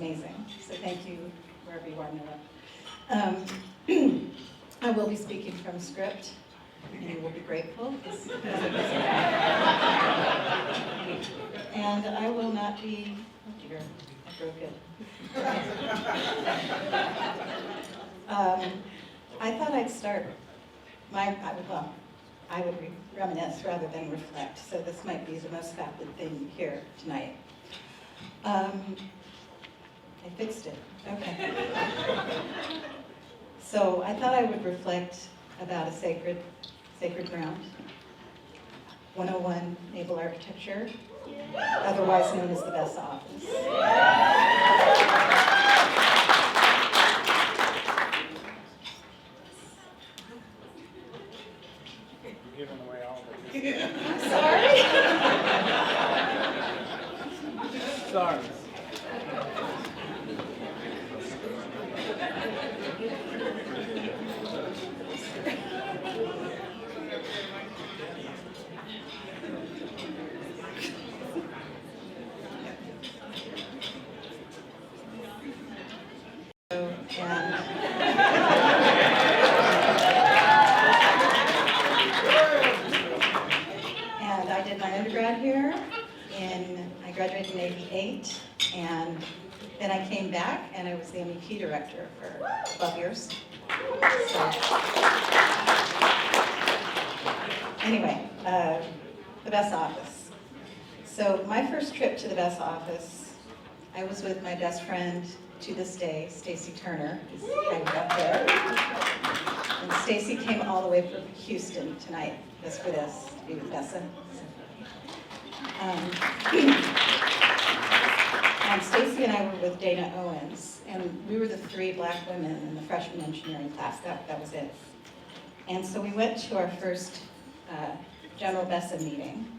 amazing. So thank you, wherever you are, Noah. I will be speaking from script, and you will be grateful. And I will not be, oh dear, I broke it. I thought I'd start I would reminisce rather than reflect, so this might be the most vapid thing here tonight. I fixed it, okay. So I thought I would reflect about a sacred ground, 101 Naval Architecture, otherwise known as the Best Office. You're giving away all of it. Sorry. Sorry. And I did my undergrad here, I graduated in '88, and then I came back and I was the MEP director for 12 years. So, anyway, the Best Office. So my first trip to the Best Office, I was with my best friend to this day, Stacy Turner, who's hanging up there. And Stacy came all the way from Houston tonight, just for this, to be with Bessa. And Stacy and I were with Dana Owens, and we were the 3 black women in the freshman engineering class. That was it. And so we went to our first General Bessa meeting,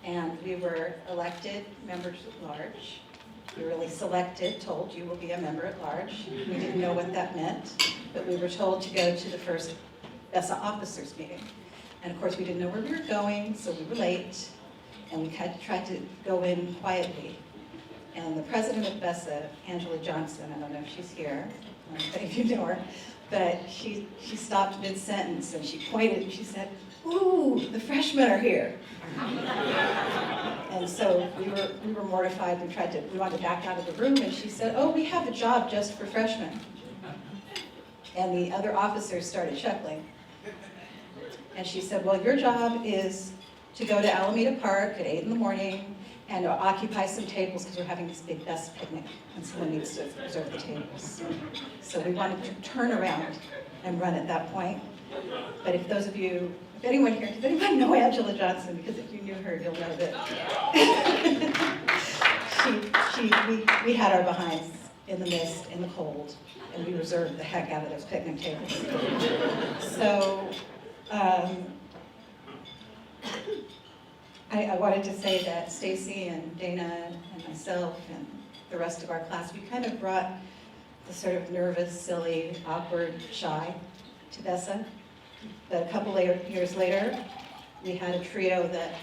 and we were elected members at large. We were really selected, told you will be a member at large. We didn't know what that meant, but we were told to go to the first Bessa officers meeting. And of course, we didn't know where we were going, so we were late, and we tried to go in quietly. And the president of Bessa, Angela Johnson, I don't know if she's here, I don't know if any of you know her, but she stopped mid-sentence and she pointed and she said, "Ooh, the freshmen are here." And so we were mortified. We wanted to back out of the room, and she said, "Oh, we have a job just for freshmen." And the other officers started chuckling. And she said, "Well, your job is to go to Alameda Park at 8 in the morning and occupy some tables because we're having this big Bessa picnic and someone needs to reserve the tables." So we wanted to turn around and run at that point. But if anyone here, does anyone know Angela Johnson? Because if you knew her, you'll know that we had our behinds in the mist, in the cold, and we reserved the heck out of those picnic tables. So I wanted to say that Stacy and Dana and myself and the rest of our class, we kind of brought the sort of nervous, silly, awkward, shy to Bessa. But a couple years later, we had a trio that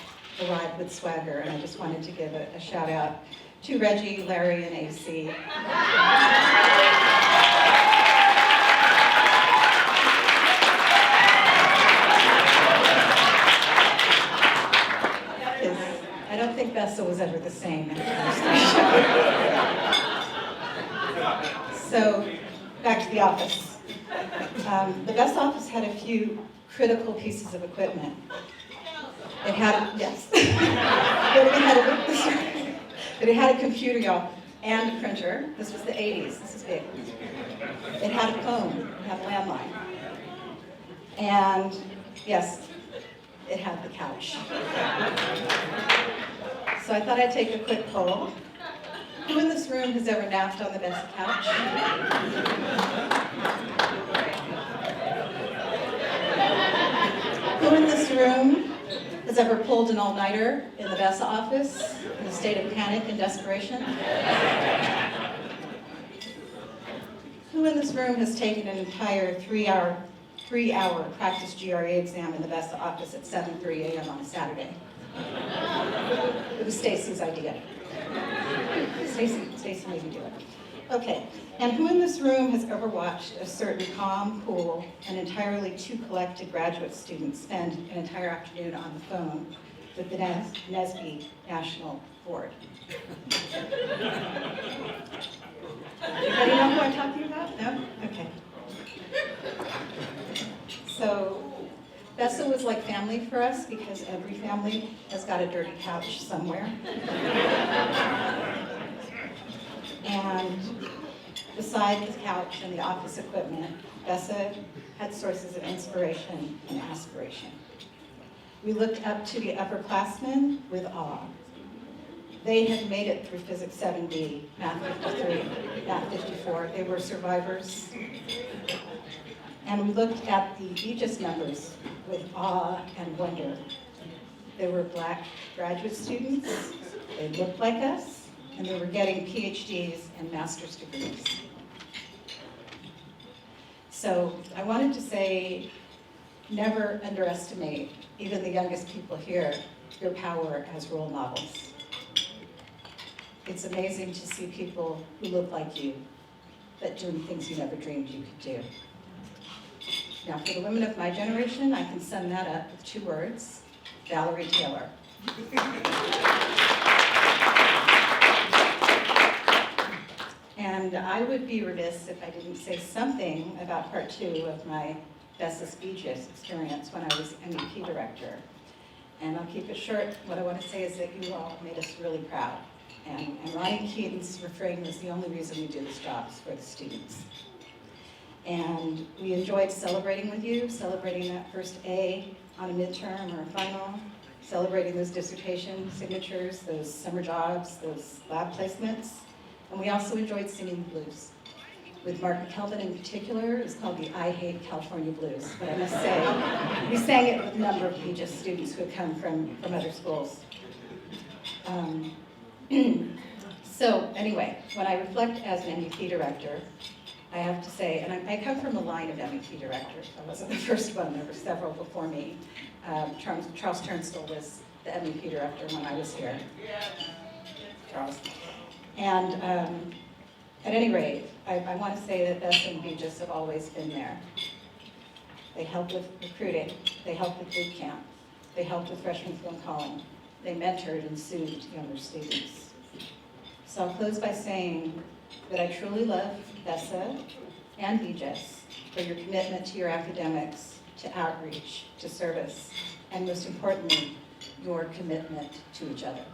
arrived with swagger, and I just wanted to give a shout out to Reggie, Larry, and AC. I don't think Bessa was ever the same. So, back to the office. The Bessa office had a few critical pieces of equipment. It had, yes. But it had a computer, y'all, and a printer. This was the 80s, this is big. It had a phone, it had a landline. And, yes, it had the couch. So I thought I'd take a quick poll. Who in this room has ever napped on the Bessa couch? Who in this room has ever pulled an all-nighter in the Bessa office in a state of panic and desperation? Who in this room has taken an entire three-hour practice GRE exam in the Bessa office at 7:30 a.m. on a Saturday? It was Stacy's idea. Stacy maybe do it. Okay, and who in this room has ever watched a certain calm, cool, and entirely too collected graduate student spend an entire afternoon on the phone with the NSBE National Board? Anybody know who I'm talking about? No? Okay. So, Bessa was like family for us because every family has got a dirty couch somewhere. And beside the couch and the office equipment, Bessa had sources of inspiration and aspiration. We looked up to the upperclassmen with awe. They had made it through Physics 7B, Math 53, Math 54. They were survivors. And we looked at the Aegis members with awe and wonder. They were Black graduate students. They looked like us, and they were getting PhDs and master's degrees. So I wanted to say, never underestimate, even the youngest people here, your power as role models. It's amazing to see people who look like you, but doing things you never dreamed you could do. Now, for the women of my generation, I can sum that up with 2 words: Valerie Taylor. And I would be remiss if I didn't say something about part 2 of my Bessa Aegis experience when I was MEP director. And I'll keep it short. What I want to say is that you all made us really proud. And Ronnie Keaton's refrain was the only reason we do this job is for the students. And we enjoyed celebrating with you, celebrating that first A on a midterm or a final, celebrating those dissertation signatures, those summer jobs, those lab placements. And we also enjoyed singing the blues. With Mark McKelvin in particular, it's called the I Hate California Blues. But I must say, we sang it with a number of Aegis students who had come from other schools. So anyway, when I reflect as an MEP director, I have to say, and I come from a line of MEP directors. I wasn't the first one, there were several before me. Charles Turnstile was the MEP director when I was here. Charles. And at any rate, I want to say that Bessa and Aegis have always been there. They helped with recruiting, they helped with boot camp, they helped with freshman phone calling, they mentored and soothed younger students. So I'll close by saying that I truly love Bessa and Aegis for your commitment to your academics, to outreach, to service, and most importantly, your commitment to each other.